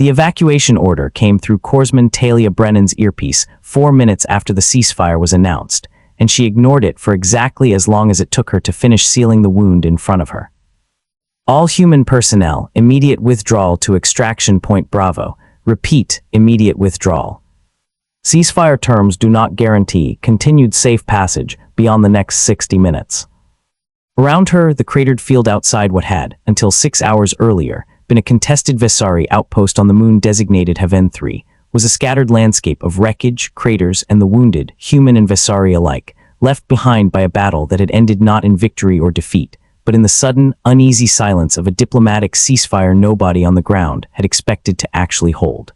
The evacuation order came through Corpsman Talia Brennan's earpiece 4 minutes after the ceasefire was announced, and she ignored it for exactly as long as it took her to finish sealing the wound in front of her. All human personnel, immediate withdrawal to extraction point Bravo. Repeat, immediate withdrawal. Ceasefire terms do not guarantee continued safe passage beyond the next 60 minutes. Around her, the cratered field outside what had, until 6 hours earlier, been a contested Vessari outpost on the moon designated Halvenne Three, was a scattered landscape of wreckage, craters, and the wounded, human and Vessari alike, left behind by a battle that had ended not in victory or defeat, but in the sudden, uneasy silence of a diplomatic ceasefire nobody on the ground had expected to actually hold.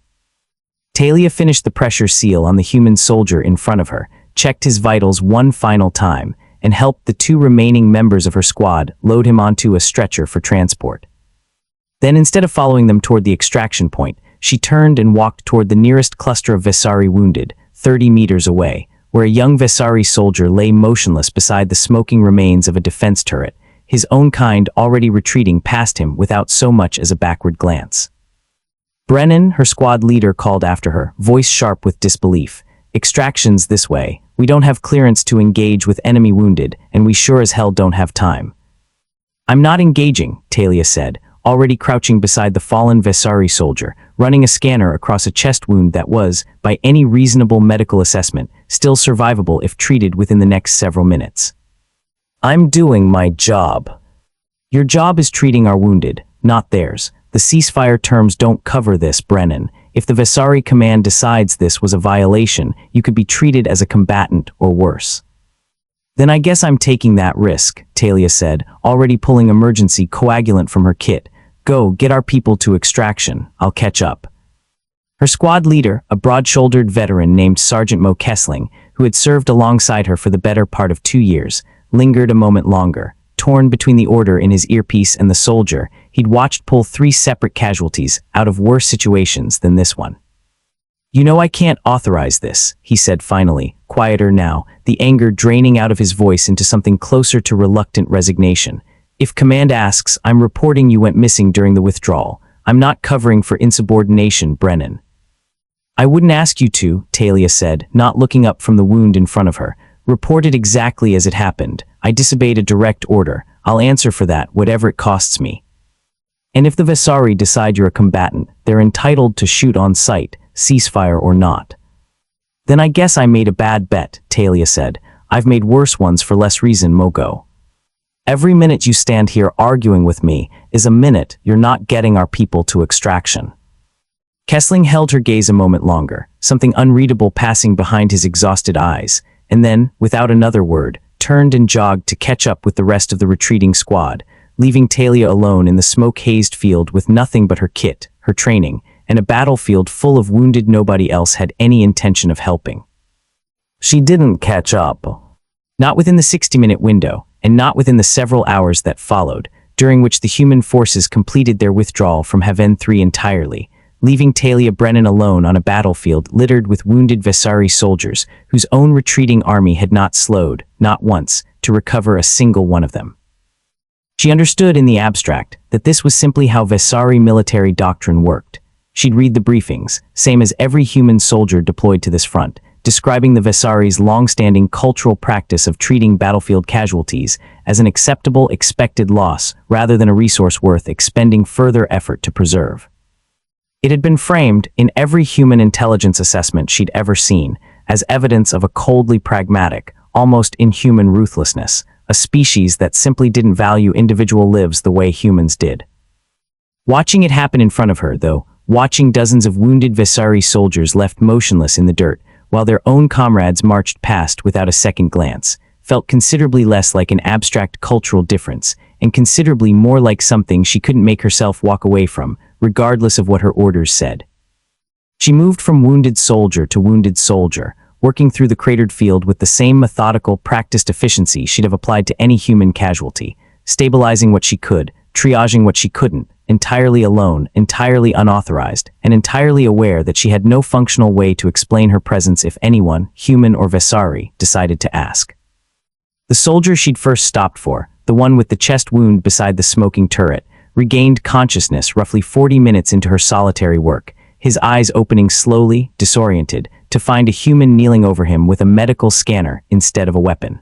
Talia finished the pressure seal on the human soldier in front of her, checked his vitals one final time, and helped the 2 remaining members of her squad load him onto a stretcher for transport. Then, instead of following them toward the extraction point, she turned and walked toward the nearest cluster of Vessari wounded, 30 meters away, where a young Vessari soldier lay motionless beside the smoking remains of a defense turret, his own kind already retreating past him without so much as a backward glance. Brennan, her squad leader, called after her, voice sharp with disbelief. "Extractions this way. We don't have clearance to engage with enemy wounded, and we sure as hell don't have time." "I'm not engaging," Talia said, already crouching beside the fallen Vessari soldier, running a scanner across a chest wound that was, by any reasonable medical assessment, still survivable if treated within the next several minutes. "I'm doing my job." "Your job is treating our wounded, not theirs. The ceasefire terms don't cover this, Brennan. If the Vessari command decides this was a violation, you could be treated as a combatant or worse." "Then I guess I'm taking that risk," Talia said, already pulling emergency coagulant from her kit. "Go, get our people to extraction. I'll catch up." Her squad leader, a broad-shouldered veteran named Sergeant Mo Kessling, who had served alongside her for the better part of 2 years, lingered a moment longer. Torn between the order in his earpiece and the soldier, he'd watched pull 3 separate casualties out of worse situations than this one. "You know I can't authorize this," he said finally, quieter now, the anger draining out of his voice into something closer to reluctant resignation. "If command asks, I'm reporting you went missing during the withdrawal. I'm not covering for insubordination, Brennan." "I wouldn't ask you to," Talia said, not looking up from the wound in front of her. "Report it exactly as it happened. I disobeyed a direct order. I'll answer for that, whatever it costs me. And if the Vessari decide you're a combatant, they're entitled to shoot on sight, ceasefire or not." "Then I guess I made a bad bet," Talia said. "I've made worse ones for less reason, Mogo. Every minute you stand here arguing with me is a minute you're not getting our people to extraction." Kessling held her gaze a moment longer, something unreadable passing behind his exhausted eyes, and then, without another word, turned and jogged to catch up with the rest of the retreating squad, leaving Talia alone in the smoke-hazed field with nothing but her kit, her training, and a battlefield full of wounded nobody else had any intention of helping. She didn't catch up. Not within the 60-minute window, and not within the several hours that followed, during which the human forces completed their withdrawal from Halvenne Three entirely, leaving Talia Brennan alone on a battlefield littered with wounded Vessari soldiers whose own retreating army had not slowed, not once, to recover a single one of them. She understood in the abstract that this was simply how Vessari military doctrine worked. She'd read the briefings, same as every human soldier deployed to this front, describing the Vessari's long-standing cultural practice of treating battlefield casualties as an acceptable expected loss rather than a resource worth expending further effort to preserve. It had been framed, in every human intelligence assessment she'd ever seen, as evidence of a coldly pragmatic, almost inhuman ruthlessness, a species that simply didn't value individual lives the way humans did. Watching it happen in front of her, though, watching dozens of wounded Vessari soldiers left motionless in the dirt, while their own comrades marched past without a second glance, felt considerably less like an abstract cultural difference, and considerably more like something she couldn't make herself walk away from, regardless of what her orders said. She moved from wounded soldier to wounded soldier, working through the cratered field with the same methodical, practiced efficiency she'd have applied to any human casualty, stabilizing what she could, triaging what she couldn't, entirely alone, entirely unauthorized, and entirely aware that she had no functional way to explain her presence if anyone, human or Vessari, decided to ask. The soldier she'd first stopped for, the one with the chest wound beside the smoking turret, regained consciousness roughly 40 minutes into her solitary work, his eyes opening slowly, disoriented, to find a human kneeling over him with a medical scanner instead of a weapon.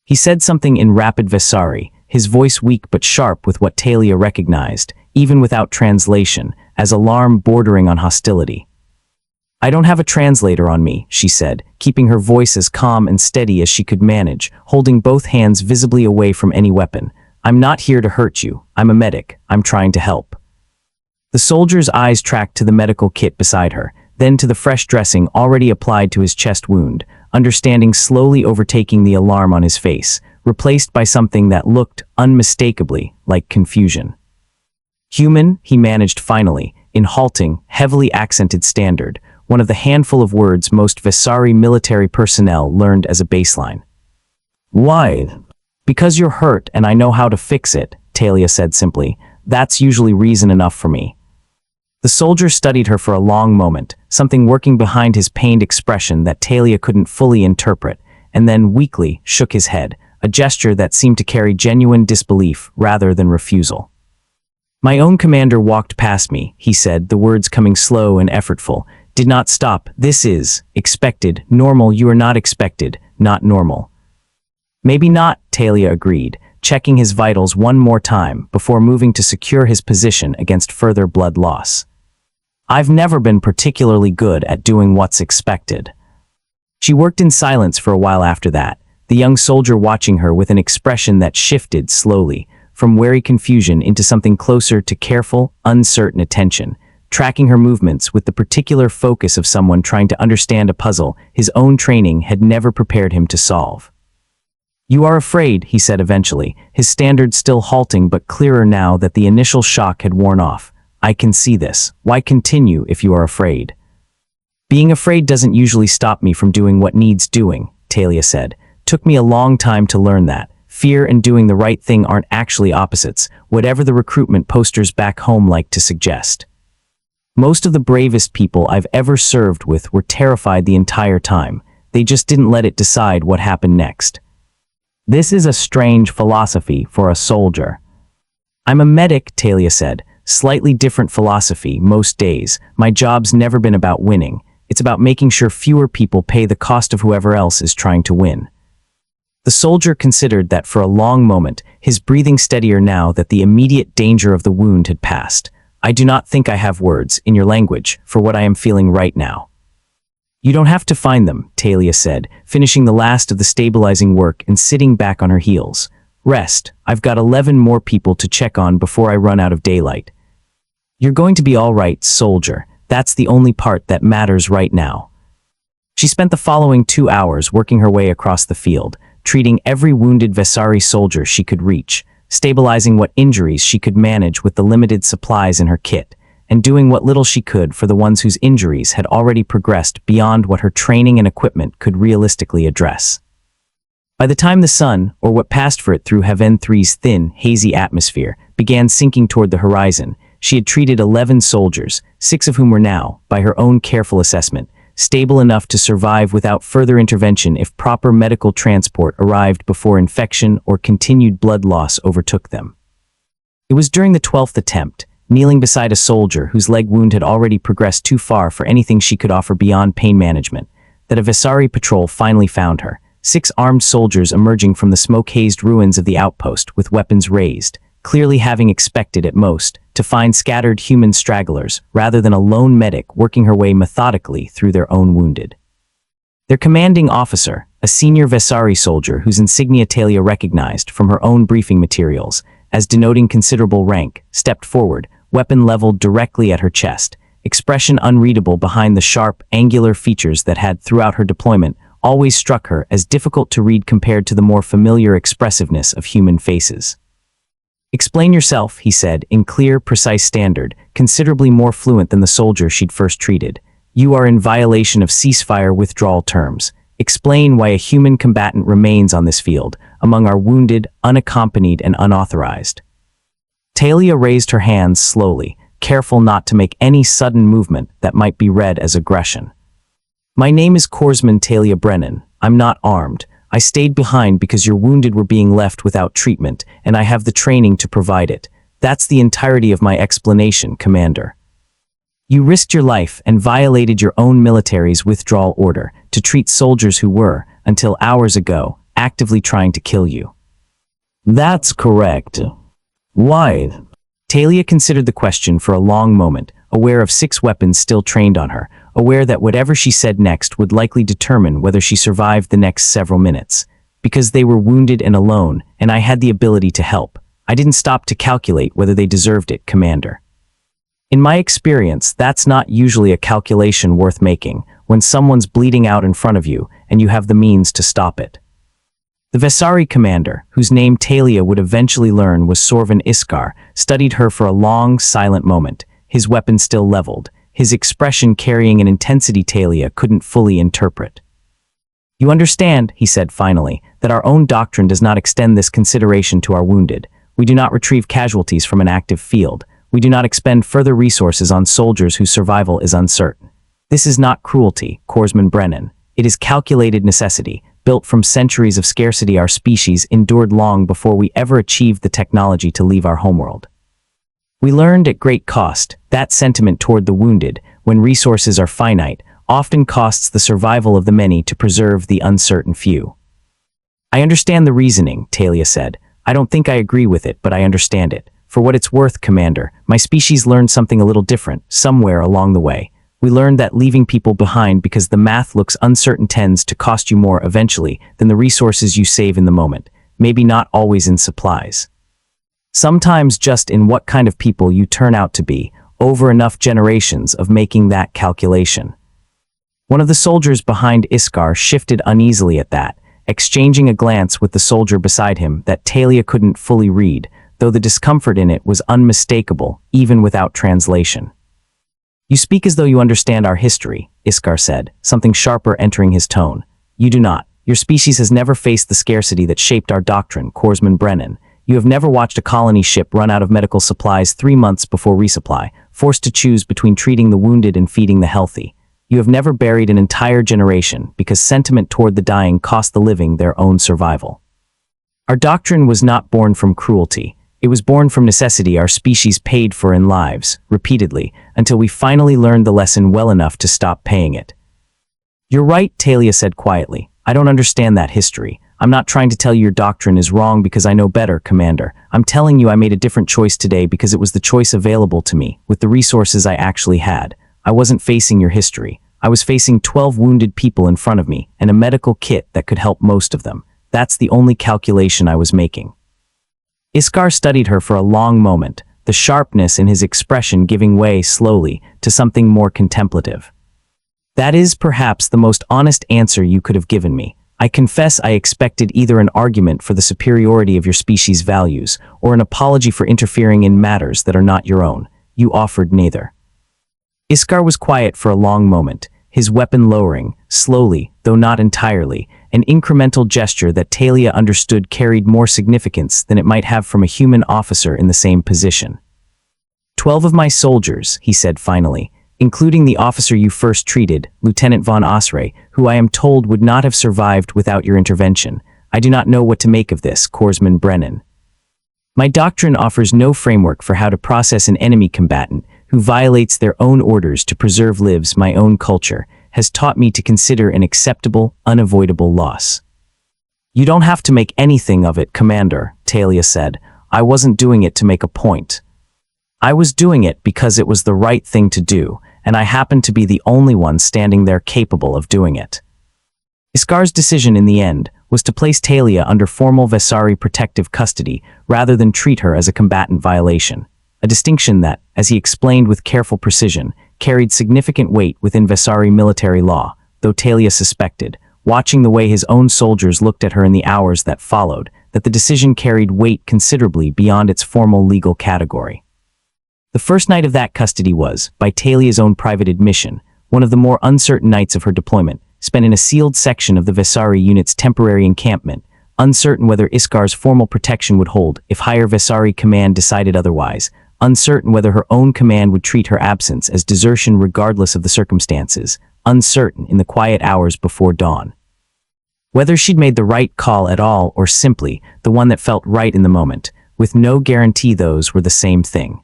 He said something in rapid Vessari, his voice weak but sharp with what Talia recognized, even without translation, as alarm bordering on hostility. "I don't have a translator on me," she said, keeping her voice as calm and steady as she could manage, holding both hands visibly away from any weapon. "I'm not here to hurt you. I'm a medic. I'm trying to help." The soldier's eyes tracked to the medical kit beside her, then to the fresh dressing already applied to his chest wound, understanding slowly overtaking the alarm on his face, replaced by something that looked unmistakably like confusion. "Human," he managed finally, in halting, heavily accented standard, one of the handful of words most Vessari military personnel learned as a baseline. "Why?" "Because you're hurt and I know how to fix it," Talia said simply. "That's usually reason enough for me." The soldier studied her for a long moment, something working behind his pained expression that Talia couldn't fully interpret, and then weakly shook his head, a gesture that seemed to carry genuine disbelief rather than refusal. "My own commander walked past me," he said, the words coming slow and effortful. "Did not stop. This is expected, normal. You are not expected, not normal." "Maybe not," Talia agreed, checking his vitals one more time before moving to secure his position against further blood loss. "I've never been particularly good at doing what's expected." She worked in silence for a while after that, the young soldier watching her with an expression that shifted slowly, from wary confusion into something closer to careful, uncertain attention, tracking her movements with the particular focus of someone trying to understand a puzzle his own training had never prepared him to solve. "You are afraid," he said eventually, his standard still halting but clearer now that the initial shock had worn off. "I can see this. Why continue if you are afraid?" "Being afraid doesn't usually stop me from doing what needs doing," Talia said. "Took me a long time to learn that. Fear and doing the right thing aren't actually opposites, whatever the recruitment posters back home like to suggest. Most of the bravest people I've ever served with were terrified the entire time. They just didn't let it decide what happened next." "This is a strange philosophy for a soldier." "I'm a medic," Talia said. "Slightly different philosophy most days. My job's never been about winning. It's about making sure fewer people pay the cost of whoever else is trying to win." The soldier considered that for a long moment, his breathing steadier now that the immediate danger of the wound had passed. "I do not think I have words, in your language, for what I am feeling right now." "You don't have to find them," Talia said, finishing the last of the stabilizing work and sitting back on her heels. "Rest. I've got 11 more people to check on before I run out of daylight." "You're going to be all right, soldier. That's the only part that matters right now." She spent the following 2 hours working her way across the field, treating every wounded Vessari soldier she could reach, stabilizing what injuries she could manage with the limited supplies in her kit, and doing what little she could for the ones whose injuries had already progressed beyond what her training and equipment could realistically address. By the time the sun, or what passed for it through Halvenne Three's thin, hazy atmosphere, began sinking toward the horizon, she had treated 11 soldiers, 6 of whom were now, by her own careful assessment, stable enough to survive without further intervention if proper medical transport arrived before infection or continued blood loss overtook them. It was during the 12th attempt, kneeling beside a soldier whose leg wound had already progressed too far for anything she could offer beyond pain management, that a Vessari patrol finally found her, 6 armed soldiers emerging from the smoke-hazed ruins of the outpost with weapons raised, clearly having expected at most to find scattered human stragglers rather than a lone medic working her way methodically through their own wounded. Their commanding officer, a senior Vessari soldier whose insignia Talia recognized from her own briefing materials as denoting considerable rank, stepped forward, weapon leveled directly at her chest, expression unreadable behind the sharp, angular features that had, throughout her deployment, always struck her as difficult to read compared to the more familiar expressiveness of human faces. "Explain yourself," he said, in clear, precise standard, considerably more fluent than the soldier she'd first treated. "You are in violation of ceasefire withdrawal terms. Explain why a human combatant remains on this field, among our wounded, unaccompanied, and unauthorized." Talia raised her hands slowly, careful not to make any sudden movement that might be read as aggression. "My name is Corpsman Talia Brennan. I'm not armed. I stayed behind because your wounded were being left without treatment, and I have the training to provide it. That's the entirety of my explanation, Commander." You risked your life and violated your own military's withdrawal order to treat soldiers who were, until hours ago, actively trying to kill you. That's correct. Why? Talia considered the question for a long moment, aware of 6 weapons still trained on her, aware that whatever she said next would likely determine whether she survived the next several minutes. Because they were wounded and alone, and I had the ability to help. I didn't stop to calculate whether they deserved it, Commander. In my experience, that's not usually a calculation worth making when someone's bleeding out in front of you and you have the means to stop it. The Vessari commander, whose name Talia would eventually learn was Sorven Iskar, studied her for a long, silent moment, his weapon still leveled, his expression carrying an intensity Talia couldn't fully interpret. You understand, he said finally, that our own doctrine does not extend this consideration to our wounded. We do not retrieve casualties from an active field. We do not expend further resources on soldiers whose survival is uncertain. This is not cruelty, Corpsman Brennan. It is calculated necessity, built from centuries of scarcity our species endured long before we ever achieved the technology to leave our homeworld. We learned at great cost that sentiment toward the wounded, when resources are finite, often costs the survival of the many to preserve the uncertain few. I understand the reasoning, Talia said. I don't think I agree with it, but I understand it. For what it's worth, Commander, my species learned something a little different, somewhere along the way. We learned that leaving people behind because the math looks uncertain tends to cost you more eventually than the resources you save in the moment, maybe not always in supplies. Sometimes just in what kind of people you turn out to be, over enough generations of making that calculation. One of the soldiers behind Iskar shifted uneasily at that, exchanging a glance with the soldier beside him that Talia couldn't fully read, though the discomfort in it was unmistakable, even without translation. You speak as though you understand our history, Iskar said, something sharper entering his tone. You do not. Your species has never faced the scarcity that shaped our doctrine, Corpsman Brennan. You have never watched a colony ship run out of medical supplies 3 months before resupply, forced to choose between treating the wounded and feeding the healthy. You have never buried an entire generation because sentiment toward the dying cost the living their own survival. Our doctrine was not born from cruelty. It was born from necessity our species paid for in lives, repeatedly, until we finally learned the lesson well enough to stop paying it. You're right, Talia said quietly. I don't understand that history. I'm not trying to tell you your doctrine is wrong because I know better, Commander. I'm telling you I made a different choice today because it was the choice available to me, with the resources I actually had. I wasn't facing your history. I was facing 12 wounded people in front of me and a medical kit that could help most of them. That's the only calculation I was making. Iskar studied her for a long moment, the sharpness in his expression giving way slowly to something more contemplative. That is perhaps the most honest answer you could have given me. I confess I expected either an argument for the superiority of your species' values or an apology for interfering in matters that are not your own. You offered neither. Iskar was quiet for a long moment, his weapon lowering, slowly, though not entirely, an incremental gesture that Talia understood carried more significance than it might have from a human officer in the same position. 12 of my soldiers, he said finally, including the officer you first treated, Lieutenant von Osray, who I am told would not have survived without your intervention. I do not know what to make of this, Corpsman Brennan. My doctrine offers no framework for how to process an enemy combatant who violates their own orders to preserve lives. My own culture has taught me to consider an acceptable, unavoidable loss. You don't have to make anything of it, Commander, Talia said. I wasn't doing it to make a point. I was doing it because it was the right thing to do, and I happened to be the only one standing there capable of doing it. Iskar's decision in the end was to place Talia under formal Vessari protective custody rather than treat her as a combatant violation, a distinction that, as he explained with careful precision, carried significant weight within Vessari military law, though Talia suspected, watching the way his own soldiers looked at her in the hours that followed, that the decision carried weight considerably beyond its formal legal category. The first night of that custody was, by Talia's own private admission, one of the more uncertain nights of her deployment, spent in a sealed section of the Vessari unit's temporary encampment, uncertain whether Iskar's formal protection would hold if higher Vessari command decided otherwise, uncertain whether her own command would treat her absence as desertion regardless of the circumstances, uncertain in the quiet hours before dawn. Whether she'd made the right call at all or simply the one that felt right in the moment, with no guarantee those were the same thing.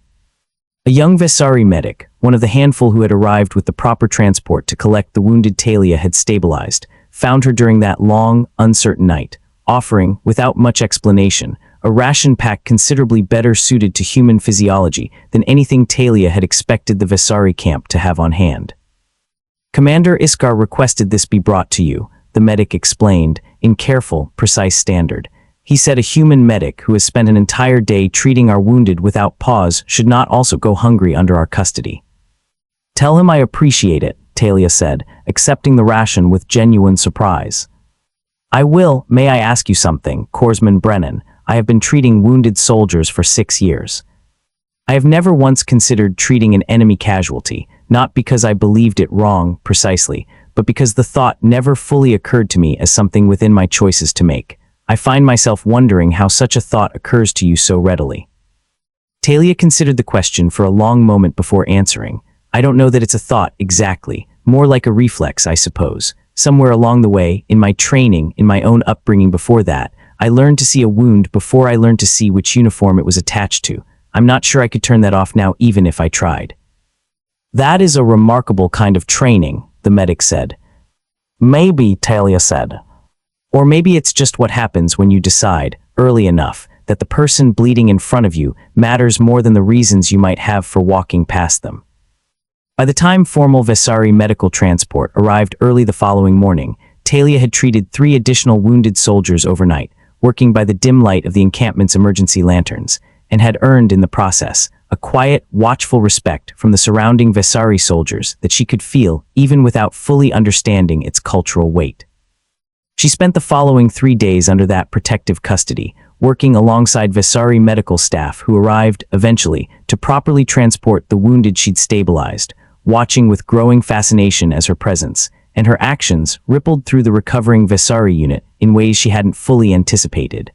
A young Vessari medic, one of the handful who had arrived with the proper transport to collect the wounded Talia, had stabilized, found her during that long, uncertain night, offering, without much explanation, a ration pack considerably better suited to human physiology than anything Talia had expected the Vessari camp to have on hand. Commander Iskar requested this be brought to you, the medic explained, in careful, precise standard. He said a human medic who has spent an entire day treating our wounded without pause should not also go hungry under our custody. Tell him I appreciate it, Talia said, accepting the ration with genuine surprise. I will. May I ask you something, Corpsman Brennan? I have been treating wounded soldiers for 6 years. I have never once considered treating an enemy casualty, not because I believed it wrong, precisely, but because the thought never fully occurred to me as something within my choices to make. I find myself wondering how such a thought occurs to you so readily. Talia considered the question for a long moment before answering. I don't know that it's a thought exactly, more like a reflex, I suppose. Somewhere along the way, in my training, in my own upbringing before that, I learned to see a wound before I learned to see which uniform it was attached to. I'm not sure I could turn that off now even if I tried. That is a remarkable kind of training, the medic said. Maybe, Talia said. Or maybe it's just what happens when you decide, early enough, that the person bleeding in front of you matters more than the reasons you might have for walking past them. By the time formal Vessari medical transport arrived early the following morning, Talia had treated 3 additional wounded soldiers overnight, working by the dim light of the encampment's emergency lanterns, and had earned in the process a quiet, watchful respect from the surrounding Vessari soldiers that she could feel even without fully understanding its cultural weight. She spent the following 3 days under that protective custody, working alongside Vessari medical staff who arrived, eventually, to properly transport the wounded she'd stabilized, watching with growing fascination as her presence and her actions rippled through the recovering Vessari unit in ways she hadn't fully anticipated.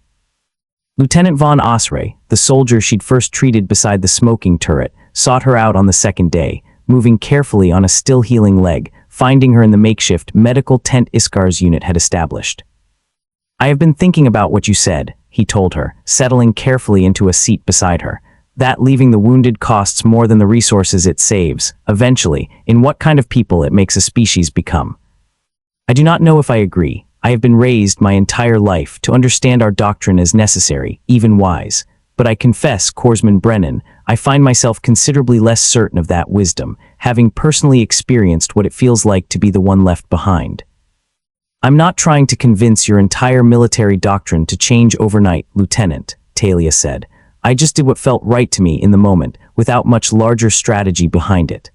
Lieutenant von Osray, the soldier she'd first treated beside the smoking turret, sought her out on the 2nd day, moving carefully on a still-healing leg, finding her in the makeshift medical tent Iskar's unit had established. I have been thinking about what you said, he told her, settling carefully into a seat beside her. That leaving the wounded costs more than the resources it saves, eventually, in what kind of people it makes a species become. I do not know if I agree. I have been raised my entire life to understand our doctrine as necessary, even wise. But I confess, Corpsman Brennan, I find myself considerably less certain of that wisdom, having personally experienced what it feels like to be the one left behind. I'm not trying to convince your entire military doctrine to change overnight, Lieutenant, Talia said. I just did what felt right to me in the moment, without much larger strategy behind it.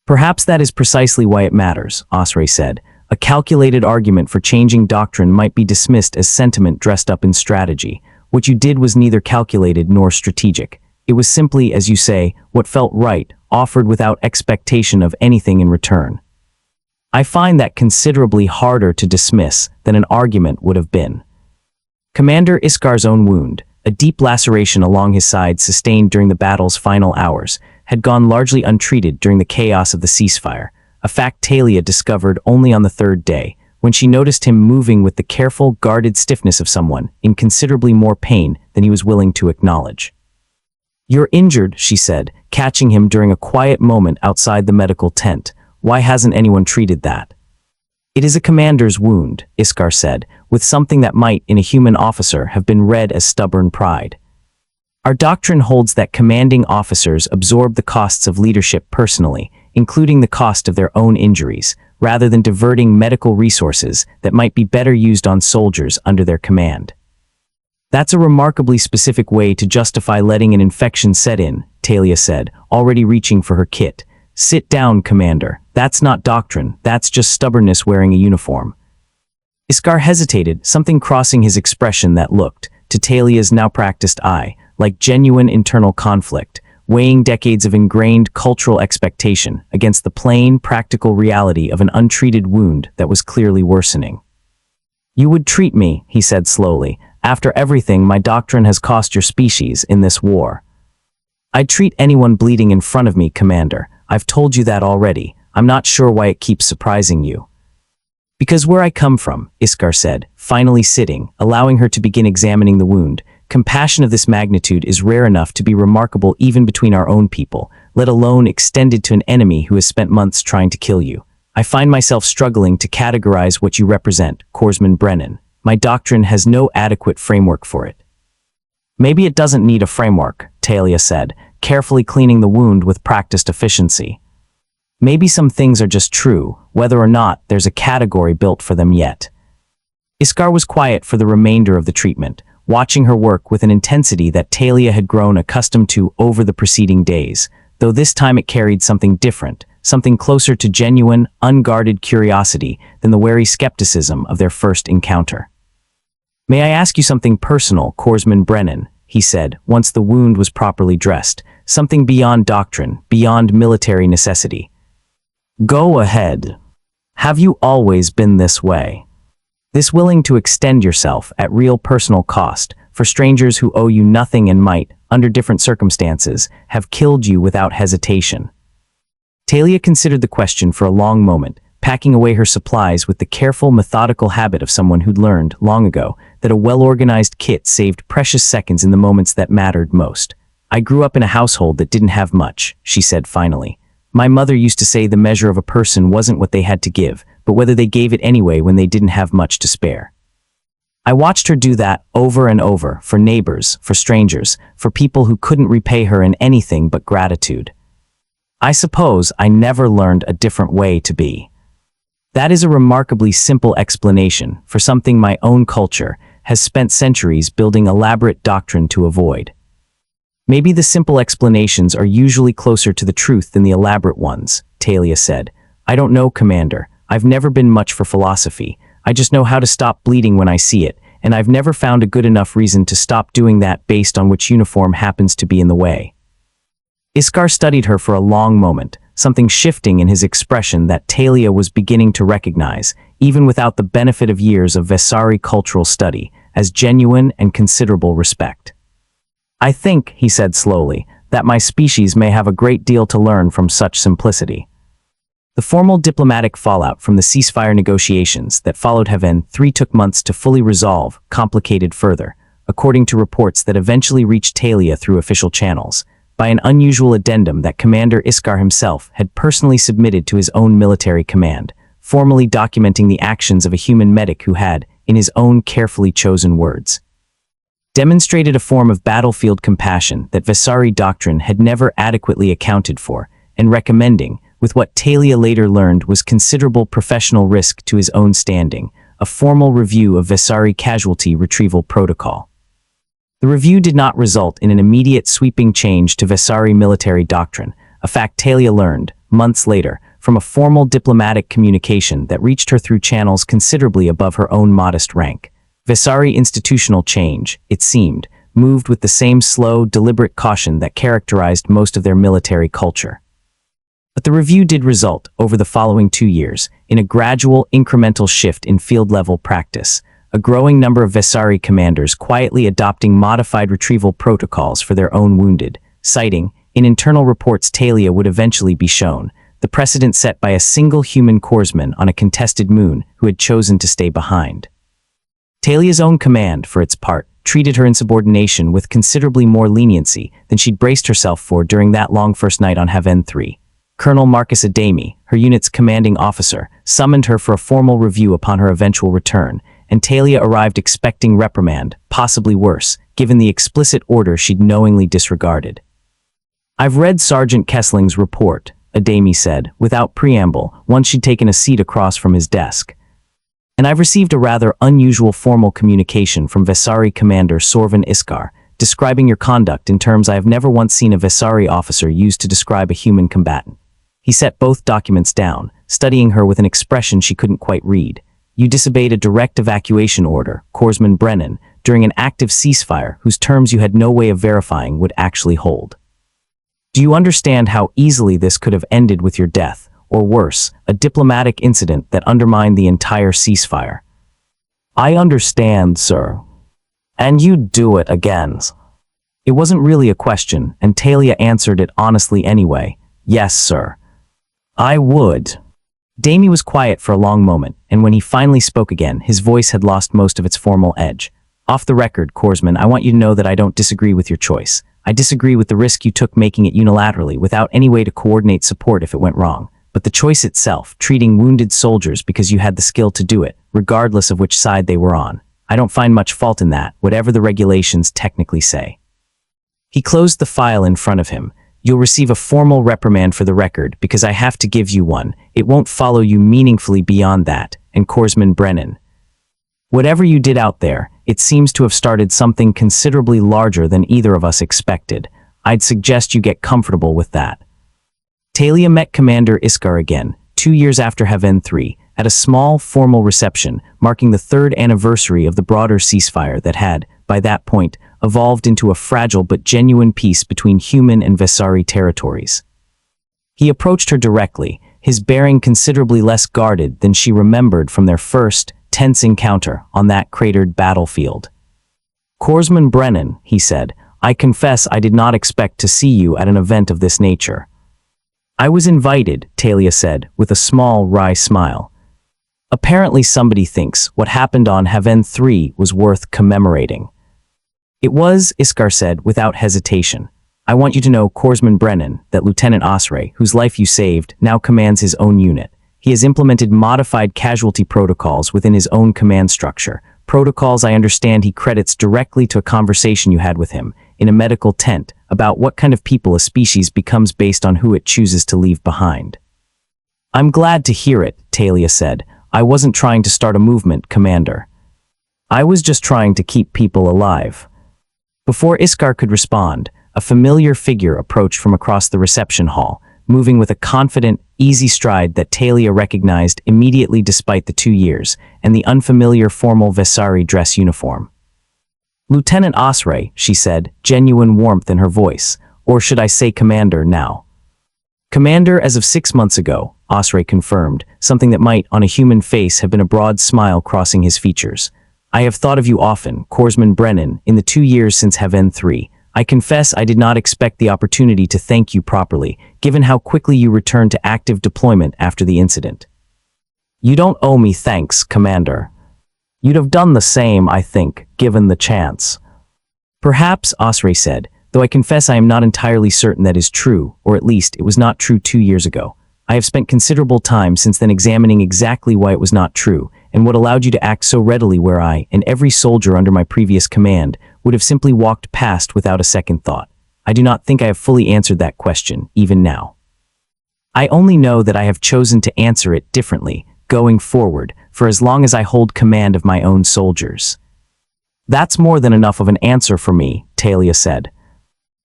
Perhaps that is precisely why it matters, Osray said. A calculated argument for changing doctrine might be dismissed as sentiment dressed up in strategy. What you did was neither calculated nor strategic. It was simply, as you say, what felt right, offered without expectation of anything in return. I find that considerably harder to dismiss than an argument would have been. Commander Iskar's own wound, a deep laceration along his side sustained during the battle's final hours, had gone largely untreated during the chaos of the ceasefire, a fact Talia discovered only on the 3rd day, when she noticed him moving with the careful, guarded stiffness of someone in considerably more pain than he was willing to acknowledge. You're injured, she said, catching him during a quiet moment outside the medical tent. Why hasn't anyone treated that? It is a commander's wound, Iskar said, with something that might, in a human officer, have been read as stubborn pride. Our doctrine holds that commanding officers absorb the costs of leadership personally, including the cost of their own injuries, rather than diverting medical resources that might be better used on soldiers under their command. That's a remarkably specific way to justify letting an infection set in, Talia said, already reaching for her kit. Sit down, Commander. That's not doctrine, that's just stubbornness wearing a uniform. Iskar hesitated, something crossing his expression that looked, to Talia's now practiced eye, like genuine internal conflict, weighing decades of ingrained cultural expectation against the plain, practical reality of an untreated wound that was clearly worsening. You would treat me, he said slowly, after everything my doctrine has cost your species in this war. I'd treat anyone bleeding in front of me, Commander. I've told you that already. I'm not sure why it keeps surprising you. Because where I come from, Iskar said, finally sitting, allowing her to begin examining the wound, compassion of this magnitude is rare enough to be remarkable even between our own people, let alone extended to an enemy who has spent months trying to kill you. I find myself struggling to categorize what you represent, Corpsman Brennan. My doctrine has no adequate framework for it. Maybe it doesn't need a framework, Talia said, carefully cleaning the wound with practiced efficiency. Maybe some things are just true, whether or not there's a category built for them yet. Iskar was quiet for the remainder of the treatment, watching her work with an intensity that Talia had grown accustomed to over the preceding days, though this time it carried something different, something closer to genuine, unguarded curiosity than the wary skepticism of their first encounter. "May I ask you something personal, Corpsman Brennan?" he said, once the wound was properly dressed, something beyond doctrine, beyond military necessity. "Go ahead. Have you always been this way? This willing to extend yourself at real personal cost for strangers who owe you nothing and might, under different circumstances, have killed you without hesitation?" Talia considered the question for a long moment, packing away her supplies with the careful, methodical habit of someone who'd learned, long ago, that a well-organized kit saved precious seconds in the moments that mattered most. "I grew up in a household that didn't have much," she said finally. "My mother used to say the measure of a person wasn't what they had to give, but whether they gave it anyway when they didn't have much to spare." I watched her do that over and over, for neighbors, for strangers, for people who couldn't repay her in anything but gratitude. I suppose I never learned a different way to be. That is a remarkably simple explanation for something my own culture has spent centuries building elaborate doctrine to avoid. Maybe the simple explanations are usually closer to the truth than the elaborate ones, Talia said. "I don't know, Commander. I've never been much for philosophy. I just know how to stop bleeding when I see it, and I've never found a good enough reason to stop doing that based on which uniform happens to be in the way." Iskar studied her for a long moment, something shifting in his expression that Talia was beginning to recognize, even without the benefit of years of Vessari cultural study, as genuine and considerable respect. "I think," he said slowly, "that my species may have a great deal to learn from such simplicity." The formal diplomatic fallout from the ceasefire negotiations that followed Halvenne Three took months to fully resolve, complicated further, according to reports that eventually reached Talia through official channels, by an unusual addendum that Commander Iskar himself had personally submitted to his own military command, formally documenting the actions of a human medic who had, in his own carefully chosen words, demonstrated a form of battlefield compassion that Vessari doctrine had never adequately accounted for, and recommending, with what Talia later learned was considerable professional risk to his own standing, a formal review of Vessari casualty retrieval protocol. The review did not result in an immediate sweeping change to Vessari military doctrine, a fact Talia learned, months later, from a formal diplomatic communication that reached her through channels considerably above her own modest rank. Vessari institutional change, it seemed, moved with the same slow, deliberate caution that characterized most of their military culture. But the review did result, over the following 2 years, in a gradual, incremental shift in field-level practice, a growing number of Vessari commanders quietly adopting modified retrieval protocols for their own wounded, citing, in internal reports Talia would eventually be shown, the precedent set by a single human corpsman on a contested moon who had chosen to stay behind. Talia's own command, for its part, treated her insubordination with considerably more leniency than she'd braced herself for during that long first night on Halvenne Three. Colonel Marcus Adami, her unit's commanding officer, summoned her for a formal review upon her eventual return, and Talia arrived expecting reprimand, possibly worse, given the explicit order she'd knowingly disregarded. "I've read Sergeant Kessling's report," Adami said, without preamble, once she'd taken a seat across from his desk. "And I've received a rather unusual formal communication from Vessari Commander Sorven Iskar, describing your conduct in terms I have never once seen a Vessari officer use to describe a human combatant." He set both documents down, studying her with an expression she couldn't quite read. "You disobeyed a direct evacuation order, Corpsman Brennan, during an active ceasefire whose terms you had no way of verifying would actually hold. Do you understand how easily this could have ended with your death, or worse, a diplomatic incident that undermined the entire ceasefire?" "I understand, sir. And you'd do it again." It wasn't really a question, and Talia answered it honestly anyway. "Yes, sir. I would." Damie was quiet for a long moment, and when he finally spoke again, his voice had lost most of its formal edge. Off the record, Corpsman, I want you to know that I don't disagree with your choice. I disagree with the risk you took making it unilaterally without any way to coordinate support if it went wrong. But the choice itself, treating wounded soldiers because you had the skill to do it, regardless of which side they were on, I don't find much fault in that, whatever the regulations technically say. He closed the file in front of him. You'll receive a formal reprimand for the record because I have to give you one. It won't follow you meaningfully beyond that. And Corpsman Brennan, whatever you did out there, it seems to have started something considerably larger than either of us expected. I'd suggest you get comfortable with that. Talia met Commander Iskar again, 2 years after Halvenne Three, at a small, formal reception marking the 3rd anniversary of the broader ceasefire that had, by that point, evolved into a fragile but genuine peace between human and Vessari territories. He approached her directly, his bearing considerably less guarded than she remembered from their first, tense encounter on that cratered battlefield. Corpsman Brennan, he said, I confess I did not expect to see you at an event of this nature. I was invited, Talia said, with a small, wry smile. Apparently somebody thinks what happened on Halvenne Three was worth commemorating. It was, Iskar said, without hesitation. I want you to know, Corpsman Brennan, that Lieutenant Osray, whose life you saved, now commands his own unit. He has implemented modified casualty protocols within his own command structure, protocols I understand he credits directly to a conversation you had with him, in a medical tent, about what kind of people a species becomes based on who it chooses to leave behind. I'm glad to hear it, Talia said. I wasn't trying to start a movement, Commander. I was just trying to keep people alive. Before Iskar could respond, a familiar figure approached from across the reception hall, moving with a confident, easy stride that Talia recognized immediately despite the 2 years, and the unfamiliar formal Vessari dress uniform. Lieutenant Osray, she said, genuine warmth in her voice, or should I say Commander now? Commander as of 6 months ago, Osray confirmed, something that might, on a human face, have been a broad smile crossing his features. I have thought of you often, Corpsman Brennan, in the 2 years since Halvenne Three. I confess I did not expect the opportunity to thank you properly, given how quickly you returned to active deployment after the incident. You don't owe me thanks, Commander. You'd have done the same, I think, given the chance. Perhaps, Osray said, though I confess I am not entirely certain that is true, or at least it was not true 2 years ago. I have spent considerable time since then examining exactly why it was not true, and what allowed you to act so readily where I, and every soldier under my previous command, would have simply walked past without a second thought. I do not think I have fully answered that question, even now. I only know that I have chosen to answer it differently, going forward, for as long as I hold command of my own soldiers. That's more than enough of an answer for me, Talia said.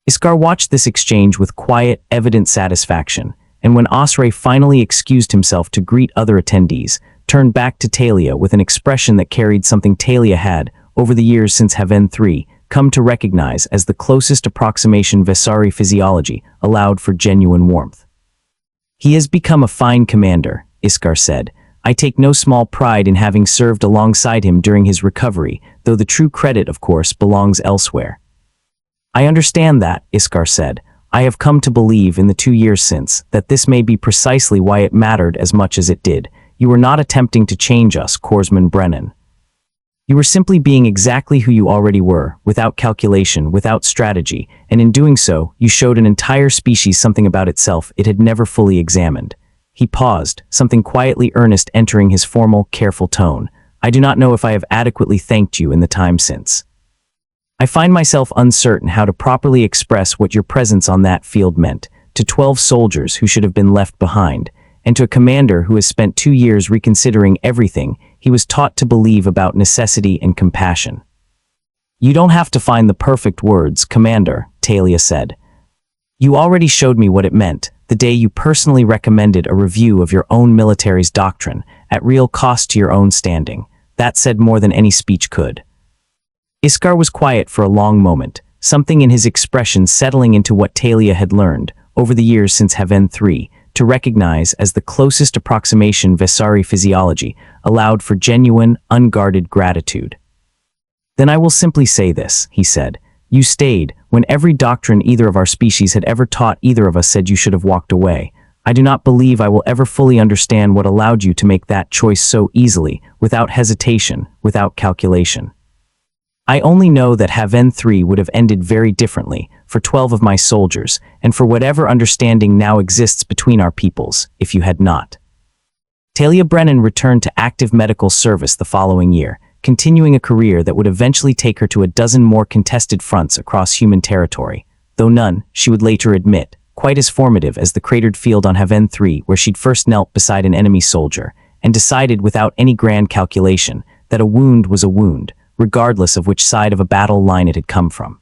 Iskar watched this exchange with quiet, evident satisfaction, and when Osray finally excused himself to greet other attendees, turned back to Talia with an expression that carried something Talia had, over the years since Halvenne Three, come to recognize as the closest approximation Vessari physiology allowed for genuine warmth. He has become a fine commander, Iskar said. I take no small pride in having served alongside him during his recovery, though the true credit, of course, belongs elsewhere. I understand that, Iskar said. I have come to believe in the 2 years since that this may be precisely why it mattered as much as it did. You were not attempting to change us, Corpsman Brennan. You were simply being exactly who you already were, without calculation, without strategy, and in doing so, you showed an entire species something about itself it had never fully examined. He paused, something quietly earnest entering his formal, careful tone. I do not know if I have adequately thanked you in the time since. I find myself uncertain how to properly express what your presence on that field meant, to 12 soldiers who should have been left behind, and to a commander who has spent 2 years reconsidering everything he was taught to believe about necessity and compassion. You don't have to find the perfect words, Commander, Talia said. You already showed me what it meant, the day you personally recommended a review of your own military's doctrine, at real cost to your own standing. That said more than any speech could. Iskar was quiet for a long moment, something in his expression settling into what Talia had learned, over the years since Halvenne Three, to recognize as the closest approximation Vessari physiology allowed for genuine, unguarded gratitude. Then I will simply say this, he said. You stayed, when every doctrine either of our species had ever taught either of us said you should have walked away. I do not believe I will ever fully understand what allowed you to make that choice so easily, without hesitation, without calculation. I only know that Halvenne Three would have ended very differently for 12 of my soldiers, and for whatever understanding now exists between our peoples, if you had not. Talia Brennan returned to active medical service the following year, continuing a career that would eventually take her to a dozen more contested fronts across human territory, though none, she would later admit, quite as formative as the cratered field on Halvenne Three, where she'd first knelt beside an enemy soldier and decided without any grand calculation that a wound was a wound, regardless of which side of a battle line it had come from.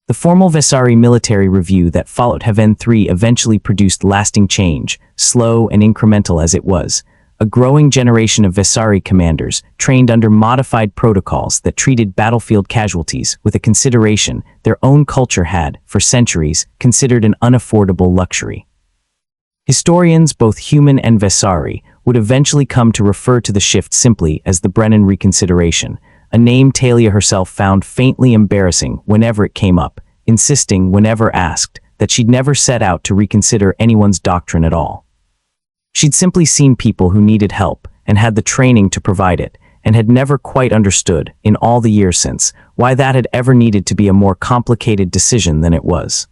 The formal Vessari military review that followed Halvenne Three eventually produced lasting change, slow and incremental as it was. A growing generation of Vessari commanders trained under modified protocols that treated battlefield casualties with a consideration their own culture had, for centuries, considered an unaffordable luxury. Historians, both human and Vessari, would eventually come to refer to the shift simply as the Brennan Reconsideration, a name Talia herself found faintly embarrassing whenever it came up, insisting, whenever asked, that she'd never set out to reconsider anyone's doctrine at all. She'd simply seen people who needed help and had the training to provide it, and had never quite understood, in all the years since, why that had ever needed to be a more complicated decision than it was.